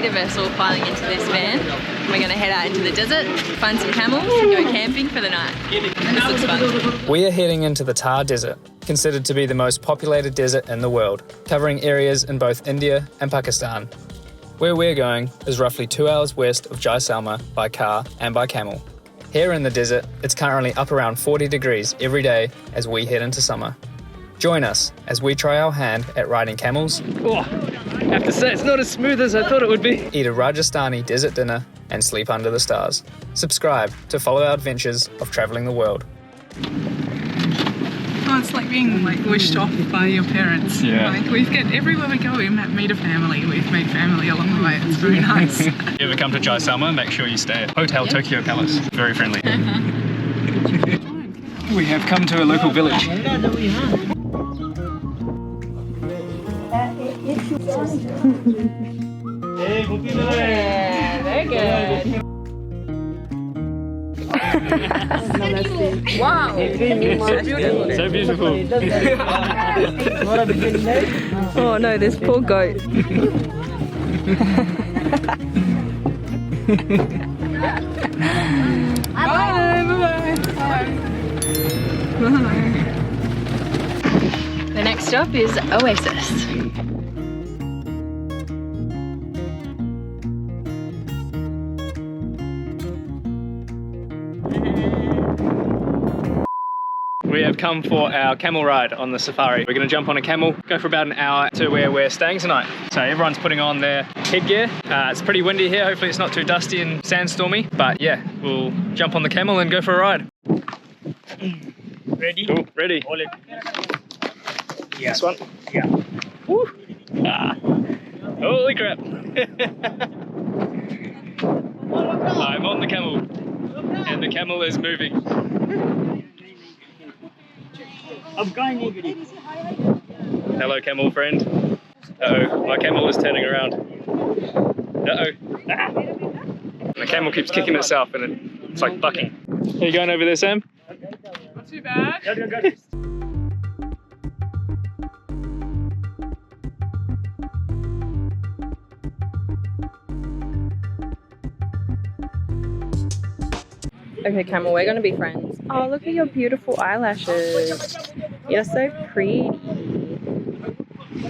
of us all piling into this van. We're going to head out into the desert, find some camels and go camping for the night. This looks fun. We are heading into the Thar Desert, considered to be the most populated desert in the world, covering areas in both India and Pakistan. Where we're going is roughly 2 hours west of Jaisalmer by car and by camel. Here in the desert, it's currently up around 40 degrees every day as we head into summer. Join us as we try our hand at riding camels. Oh, I have to say, it's not as smooth as I thought it would be. Eat a Rajasthani desert dinner and sleep under the stars. Subscribe to follow our adventures of travelling the world. Oh, it's like being wished off by your parents. Yeah. Everywhere we go, we meet a family. We've made family along the way. It's very nice. If you ever come to Jaisalmer, make sure you stay at Hotel Tokyo Palace. Very friendly. We have come to a local village. Yeah, very good. Wow. So beautiful. Oh no, this poor goat. The next stop is Oasis. We have come for our camel ride on the safari. We're going to jump on a camel, go for about an hour to where we're staying tonight. So everyone's putting on their headgear. It's pretty windy here. Hopefully it's not too dusty and sandstormy. But yeah, we'll jump on the camel and go for a ride. Ready? Cool, ready. Hold it. Yeah. This one? Yeah. Woo. Ah. Holy crap. I'm on the camel. And the camel is moving. Hello, camel friend. Uh-oh, my camel is turning around. Uh-oh. Ah. The camel keeps kicking itself and it's like bucking. Are you going over there, Sam? Not too bad. Okay, Camel, we're gonna be friends. Oh, look at your beautiful eyelashes. You're so pretty.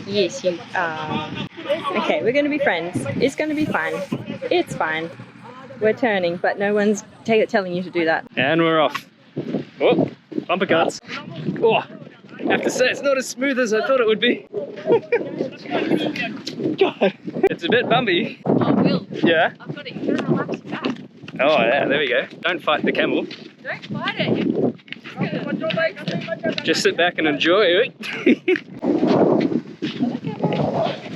Yes, you are. Okay, we're gonna be friends. It's gonna be fine. It's fine. We're turning, but no one's telling you to do that. And we're off. Oh, bumper cuts. Oh, I have to say, it's not as smooth as I thought it would be. God, it's a bit bumpy. Oh, Will. Yeah? I've got it. You're gonna relax your back. Oh yeah, there we go. Don't fight the camel. Don't fight it. Just sit back and enjoy it.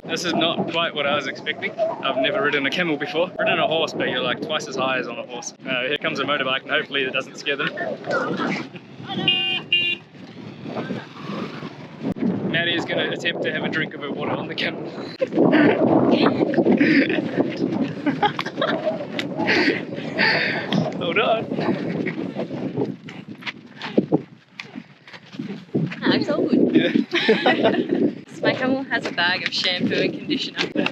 This is not quite what I was expecting. I've never ridden a camel before. Ridden a horse, but you're like twice as high as on a horse. Here comes a motorbike and hopefully it doesn't scare them. Maddie is going to attempt to have a drink of her water on the camel. Hold on. It's all good. Yeah. My camel has a bag of shampoo and conditioner.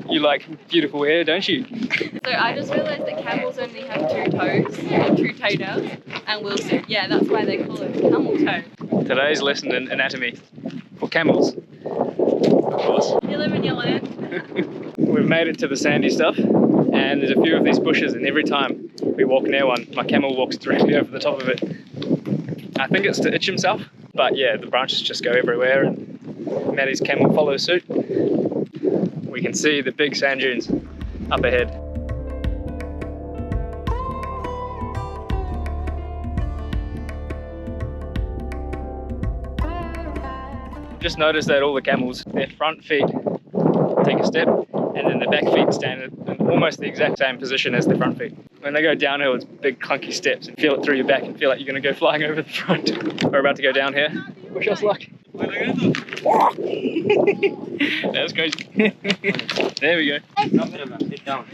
You like beautiful hair, don't you? So I just realised that camels only have 2 toes, or 2 toe-tails, and Wilson, yeah, that's why they call it camel toe. Today's lesson in anatomy for camels, of course. You live in your land. We've made it to the sandy stuff, and there's a few of these bushes, and every time we walk near one, my camel walks directly over the top of it. I think it's to itch himself, but yeah, the branches just go everywhere, and Maddie's camel follows suit. We can see the big sand dunes up ahead. Just notice that all the camels, their front feet take a step, and then the back feet stand in almost the exact same position as the front feet. When they go downhill, it's big clunky steps, and feel it through your back and feel like you're going to go flying over the front. We're about to go down here. Wish us luck. That was crazy. There we go. Sit down.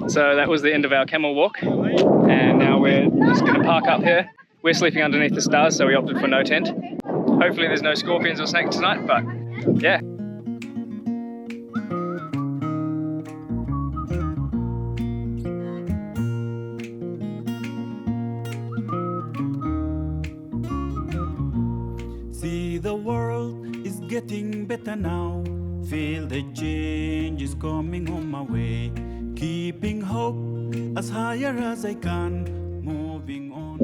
So that was the end of our camel walk, and now we're just going to park up here. We're sleeping underneath the stars, so we opted for no tent. Hopefully there's no scorpions or snakes tonight, but yeah. See, the world is getting better now. Feel the change is coming on my way. Keeping hope as higher as I can. Moving on.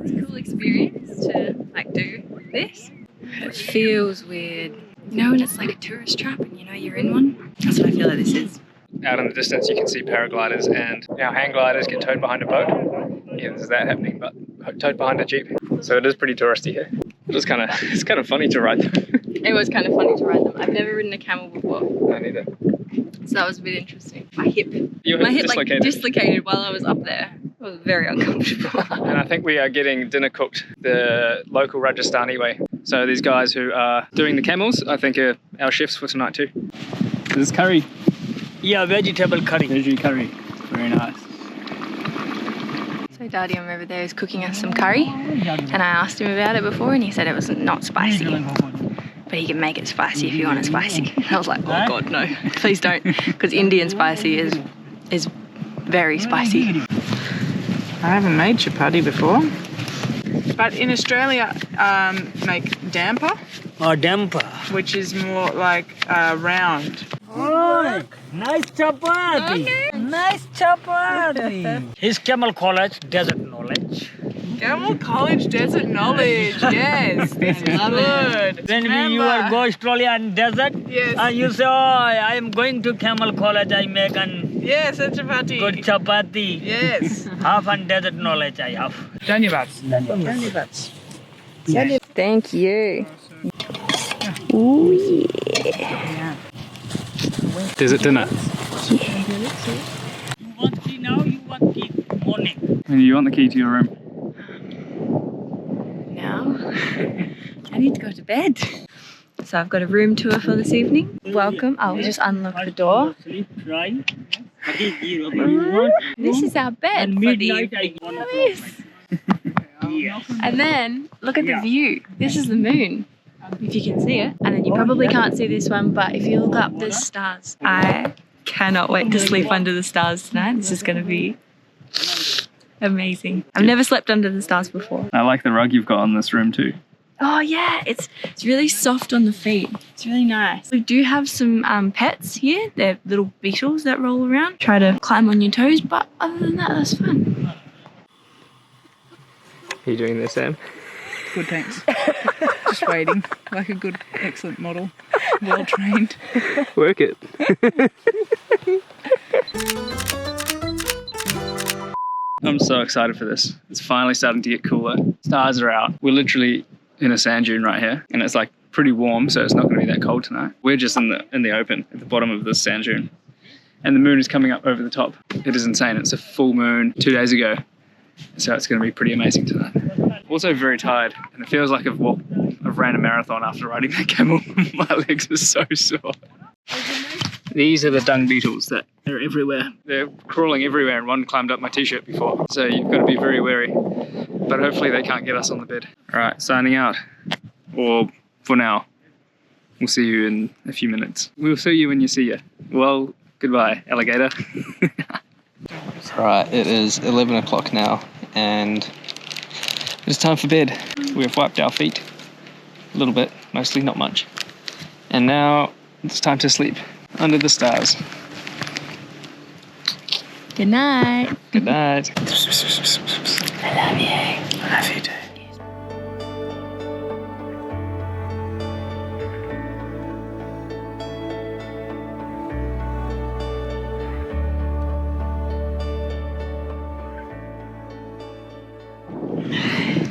It's a cool experience to like do this. It feels weird. You know when it's like a tourist trap and you know you're in one? That's what I feel like this is. Out in the distance you can see paragliders and now hang gliders get towed behind a boat. Yeah, there's that happening, but towed behind a jeep. So it is pretty touristy here. It's kind of funny to ride them. It was kind of funny to ride them. I've never ridden a camel before, No, neither. so that was a bit interesting. My hip Dislocated. like dislocated while I was up there. It was very uncomfortable. And I think we are getting dinner cooked the local Rajasthani way. So these guys who are doing the camels, I think are our chefs for tonight too. This is curry. Yeah, vegetable curry. Veggie curry. Very nice. So Daddy over there is cooking us some curry, and I asked him about it before, and he said it was not spicy, but he can make it spicy if you want it spicy. And I was like, oh God, no, please don't, because Indian spicy is very spicy. I haven't made chapati before. But in Australia, make damper, Damper. which is more like round. Oh, nice chapati. Nice chapati. His Camel College Desert Knowledge. Camel College Desert Knowledge, yes. This is good. When you are go Australia and desert, Yes. and you say, oh, I am going to Camel College, I make an Yes, a chapati. good chapati. Yes. Half and desert knowledge I have. Dhanyavads. Thank you. Ooh yeah. Desert dinner. You want tea now, you want tea morning. And you want the key to your room? Now I need to go to bed. So I've got a room tour for this evening. Welcome. I'll just unlock the door. Sleep, try. This is our bed And for the midnight I evening. want Look to at this. Yes. And then look at the view. This is the moon, if you can see it. And then you probably can't see this one, but if you look up, there's stars. I cannot wait to sleep under the stars tonight. This is going to be amazing. I've never slept under the stars before. I like the rug you've got on this room too. Oh yeah, it's really soft on the feet. It's really nice. We do have some pets here. They're little beetles that roll around, try to climb on your toes, but other than that, that's fun. Are you doing this, Sam? Good, thanks. Just waiting, like a good, excellent model, well trained. Work it. I'm so excited for this. It's finally starting to get cooler. Stars are out. We're literally in a sand dune right here, and it's like pretty warm, so it's not going to be that cold tonight. We're just in the open at the bottom of this sand dune, and the moon is coming up over the top. It is insane. It's a full moon 2 days ago, so it's going to be pretty amazing tonight. Also very tired, and it feels like I've ran a marathon after riding that camel. My legs are so sore. These are the dung beetles that are everywhere. They're crawling everywhere, and one climbed up my t-shirt before, so you've got to be very wary. But hopefully they can't get us on the bed. All right, signing out. Or for now. We'll see you in a few minutes. We'll see you when you see you. Well, goodbye, alligator. Right, it is 11 o'clock now, and it's time for bed. We've wiped our feet a little bit, mostly, not much. And now it's time to sleep under the stars. Good night. Good night. I love you. I love you too.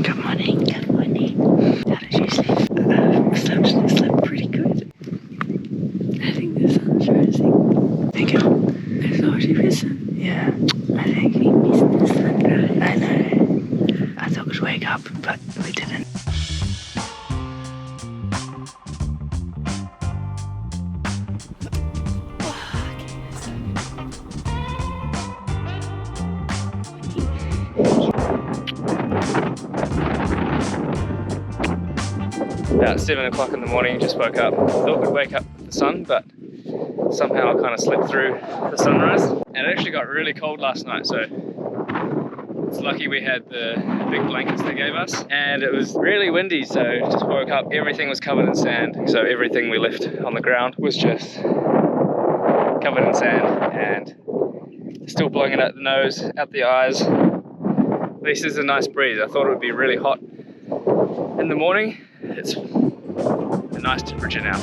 Good morning. Good morning. How did you sleep? Slept pretty good. I think the sun's rising. Thank you. I thought it was sun. Yeah. I think we missed the sunrise. I know. I thought it was wake up. about 7 o'clock in the morning, just woke up. Thought we'd wake up with the sun, but somehow I kind of slept through the sunrise. And it actually got really cold last night, so it's lucky we had the big blankets they gave us. And it was really windy, so just woke up, everything was covered in sand. So everything we left on the ground was just covered in sand and still blowing it out the nose, out the eyes. At least there's a nice breeze. I thought it would be really hot in the morning. It's a nice temperature now.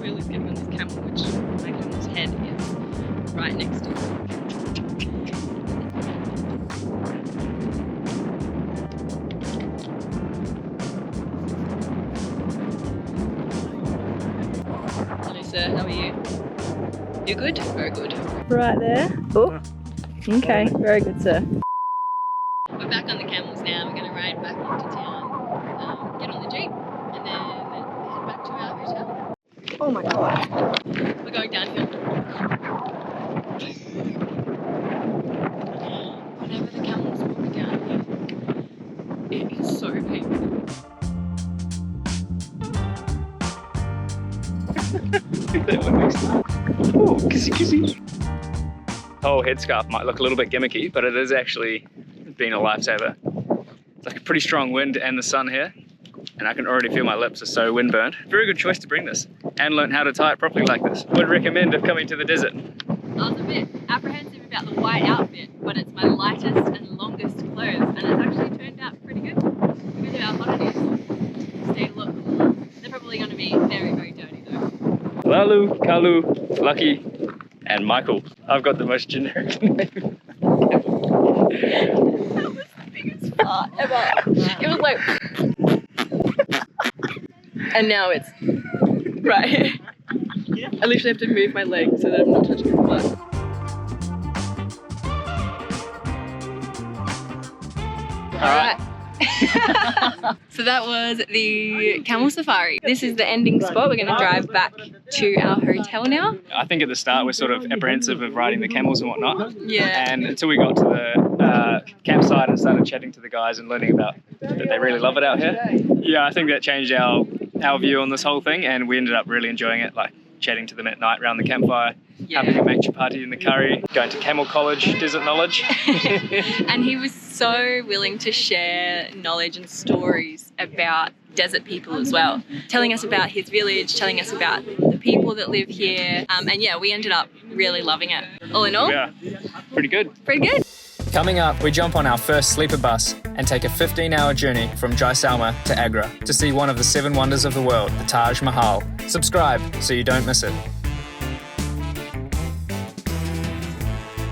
Willie's getting on this camel, which my camel's head is right next to it. Hello sir, how are you? You good? Very good. Right there. Oh, okay, very good sir. We're back on the camels now. We're going to ride back into town, get on the Jeep, and then head back to our hotel. Oh my god. We're going downhill. Whenever the camels walk downhill, it is so painful. Oh, kissy kissy. The whole headscarf might look a little bit gimmicky, but it is actually been a lifesaver. It's like a pretty strong wind and the sun here, and I can already feel my lips are so windburned. Very good choice to bring this, and learn how to tie it properly like this. Would recommend if coming to the desert. I was a bit apprehensive about the white outfit, but it's my lightest and longest clothes, and it's actually turned out pretty good because of how hot it is. Stay look. They're probably going to be very, very dirty though. Lalu, Kalu, Lucky, and Michael. I've got the most generic name. That was the biggest fart ever. It was like... and now it's right here. I literally have to move my leg so that I'm not touching the floor. Alright. So that was the camel safari. This is the ending spot. We're going to drive back to our hotel now. I think at the start we're sort of apprehensive of riding the camels and whatnot. Yeah. And until we got to the campsite and started chatting to the guys and learning about that they really love it out here. Yeah, I think that changed our view on this whole thing, and we ended up really enjoying it, like chatting to them at night around the campfire, having a make chapati in the curry, going to Camel College, Desert Knowledge. And he was so willing to share knowledge and stories about desert people as well, telling us about his village, telling us about the people that live here, and yeah, we ended up really loving it. All in all, Yeah, pretty good. pretty good. Coming up, we jump on our first sleeper bus and take a 15-hour journey from Jaisalmer to Agra to see one of the 7 wonders of the world, the Taj Mahal. Subscribe so you don't miss it.